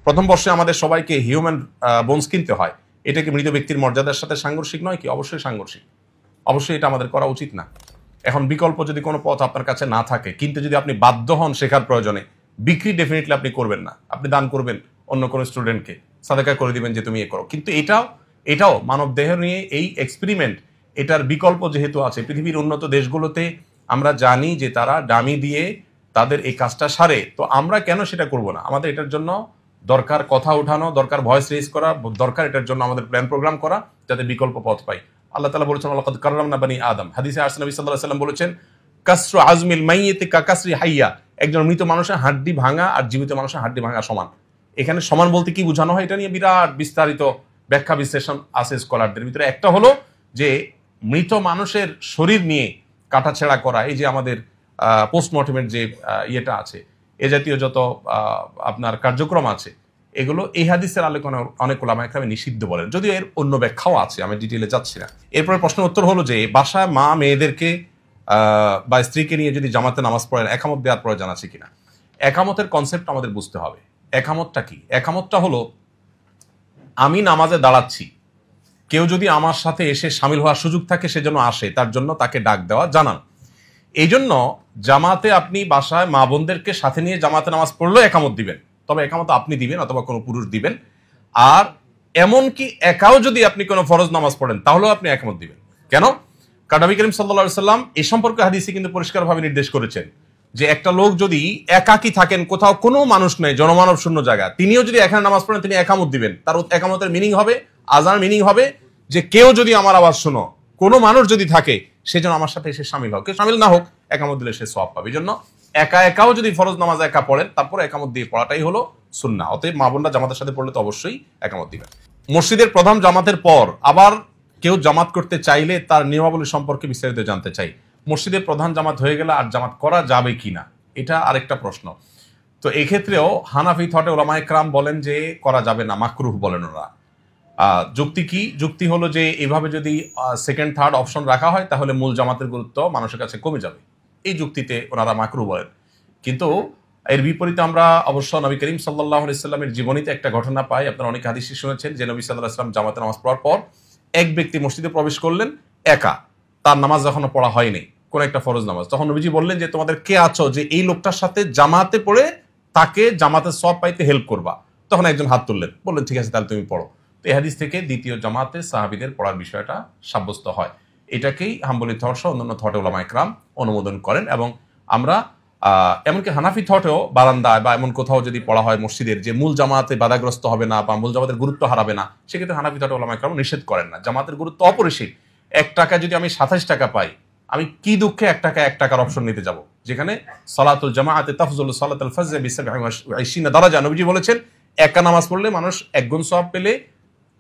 প্রথম বর্ষে আমাদের সবাইকে হিউম্যান বোনস কিনতে হয়, এটা কি মৃত ব্যক্তির মর্যাদার সাথে সাংঘর্ষিক নয় কি? অবশ্যই সাংঘর্ষিক, অবশ্যই এটা আমাদের করা উচিত না। এখন বিকল্প যদি কোনো পথ আপনার কাছে না থাকে, কিন্তু যদি আপনি বাধ্য হন শেখার প্রয়োজনে, বিক্রি ডেফিনেটলি আপনি করবেন না, আপনি দান করবেন অন্য কোনো স্টুডেন্টকে, সাদাকা করে দিবেন যে তুমি এ করো। কিন্তু এটাও মানব দেহ নিয়ে এই এক্সপেরিমেন্ট, এটার বিকল্প যেহেতু আছে, পৃথিবীর উন্নত দেশগুলোতে আমরা জানি যে তারা ডামি দিয়ে তাদের এই কাজটা সারে, তো আমরা কেন সেটা করব না? আমাদের এটার জন্য দরকার কথা উঠানো, দরকার ভয়েস রেজ করা, দরকার এটার জন্য আমাদের প্ল্যান প্রোগ্রাম করা, যাতে বিকল্প পথ পাই। আল্লাহ তাআলা বলেছেন লাকাদ কাররামনা বানি আদম, হাদিসে আসছে নবী সাল্লাল্লাহু আলাইহি ওয়াসাল্লাম বলেছেন কাসরু আজমিল মাইয়িতি কা কাসরি হাইয়া, একজন মৃত মানুষের হাড্ডি ভাঙা আর জীবিত মানুষের হাড্ডি ভাঙা সমান। এখানে সমান বলতে কি বোঝানো হয়, এটা নিয়ে বিরাট বিস্তারিত ব্যাখ্যা বিশ্লেষণ আছে স্কলারদের ভিতরে। একটা হলো যে মৃত মানুষের শরীর নিয়ে কাটাছেঁড়া করা, এই যে আমাদের পোস্টমর্টমের যে ইয়েটা আছে, এ জাতীয় যত আপনার কার্যক্রম আছে, এগুলো এই হাদিসের আলোচনা অনেক ওলামায়ে কেরাম নিষিদ্ধ বলেন, যদিও এর অন্য ব্যাখ্যাও আছে, আমি ডিটেইলে যাচ্ছি না। এরপরে প্রশ্নের উত্তর হলো যে বাসায় মা মেয়েদেরকে বা স্ত্রীকে নিয়ে যদি জামাতে নামাজ পড়েন, একামত দেওয়ার প্রয়োজন আছে কিনা? একামতের কনসেপ্ট আমাদের বুঝতে হবে। একামতটা কি? একামতটা হলো আমি নামাজে দাঁড়াচ্ছি, কেউ যদি আমার সাথে এসে শামিল হওয়ার সুযোগ থাকে সেজন্য আসে, তার জন্য তাকে ডাক দেওয়া, জানান। এই জন্য জামাতে আপনি বাসায় মা বোনদেরকে সাথে নিয়ে জামাতে নামাজ পড়লেও একামত দিবেন, তবে একামত আপনি দিবেন অথবা কোনো পুরুষ দিবেন। আর এমনকি একাও যদি আপনি কোনো ফরজ নামাজ পড়েন তাহলেও আপনি একামত দিবেন। কেন? কারণ নবী করিম সাল্লাল্লাহু আলাইহি সাল্লাম এই সম্পর্কে হাদিসে কিন্তু পরিষ্কারভাবে নির্দেশ করেছেন যে একটা লোক যদি একাকী থাকেন, কোথাও কোনো মানুষ নেই, জনমানব শূন্য জায়গা, তিনিও যদি এখানে নামাজ পড়েন, তিনি একামত দিবেন। তার একামতের মিনিং হবে, আজান মিনিং হবে যে কেউ যদি আমার আওয়াজ শোনো, কোনো মানুষ যদি থাকে, সেজন্য আমার সাথে এসে শামিল হোক, কেউ শামিল না হোক, একামত দিলে সে সওয়াব পাবে। এই জন্য একাও যদি ফরজ নামাজ একা পড়েন, তারপরে একামত দিয়ে পড়াটাই হলো সুন্নাহ। অতএব মা বোনরা জামাতের সাথে পড়লে তো অবশ্যই একামত দিবেন। মসজিদের প্রধান জামাতের পর আবার কেউ জামাত করতে চাইলে তার নিয়মাবলী সম্পর্কে বিস্তারিত জানতে চাই। মসজিদের প্রধান জামাত হয়ে গেলে আর জামাত করা যাবে কিনা, এটা আরেকটা প্রশ্ন। তো এক্ষেত্রেও হানাফি থটে ওলামায়ে কেরাম বলেন যে করা যাবে না, মাকরুহ বলেন ওরা। যুক্তি কি? যুক্তি হলো যে এভাবে যদি সেকেন্ড থার্ড অপশন রাখা হয়, তাহলে মূল জামাতের গুরুত্ব মানুষের কাছে কমে যাবে। এই যুক্তিতে ওনারা মাকরুহ বলেন। কিন্তু এর বিপরীতে আমরা অবশ্য নবী করিম সাল্লাল্লাহু আলাইহি সাল্লামের জীবনীতে একটা ঘটনা পাই। আপনারা অনেক হাদিস শুনেছেন যে নবী সাল্লাল্লাহু আলাইহি সাল্লাম জামাতে নামাজ পড়ার পর এক ব্যক্তি মসজিদে প্রবেশ করলেন একা, তার নামাজ এখনো পড়া হয়নি, কোন একটা ফরজ নামাজ। তখন নবীজি বললেন যে তোমাদের কে আছো যে এই লোকটার সাথে জামাতে পড়ে তাকে জামাতের সওয়াব পাইতে হেল্প করবা? তখন একজন হাত তুললেন, বললেন ঠিক আছে তাহলে তুমি পড়ো। তো এই হাদিস থেকে দ্বিতীয় জামাতে সাহাবীদের পড়ার বিষয়টা সাব্যস্ত হয়। এটাকেই হাম্বলি থট সহ অন্যান্য থটে ওলামায়ে কেরাম অনুমোদন করেন। এবং আমরা এমনকি হানাফি থটেও বারান্দায় বা এমন কোথাও যদি পড়া হয় মসজিদের, যে মূল জামাতে বাধাগ্রস্ত হবে না বা মূল জামাতের গুরুত্ব হারাবে না, সেক্ষেত্রে হানাফি থটে ওলামায়ে কেরাম নিষেধ করেন না। জামাতের গুরুত্ব অপরিসীম। 1 টাকা যদি আমি 27 টাকা পাই, আমি কি দুঃখে 1 টাকার অপশন নিতে যাব, যেখানে সালাতুল জামাআতে তাফজুলু সালাতুল ফাজর বি27 দারাজা। নবীজি বলেছেন একা নামাজ পড়লে মানুষ 1 গুণ সওয়াব পেলে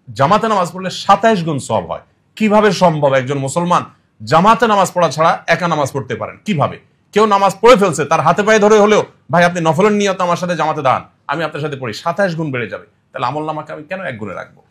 জামাতে নামাজ পড়লে 27 গুণ সওয়াব হয়। কিভাবে সম্ভব একজন মুসলমান জামাতে নামাজ পড়া ছাড়া একা নামাজ পড়তে পারেন? কিভাবে? কেউ নামাজ পড়ে ফেলছে, তার হাতে পায়ে ধরে হলেও ভাই আপনি নফলের নিয়ত আমার সাথে জামাতে দাঁড়ান, আমি আপনার সাথে পড়ি, 27 গুণ বেড়ে যাবে। তাহলে আমল নামাকে আমি কেন 1 গুণে রাখবো?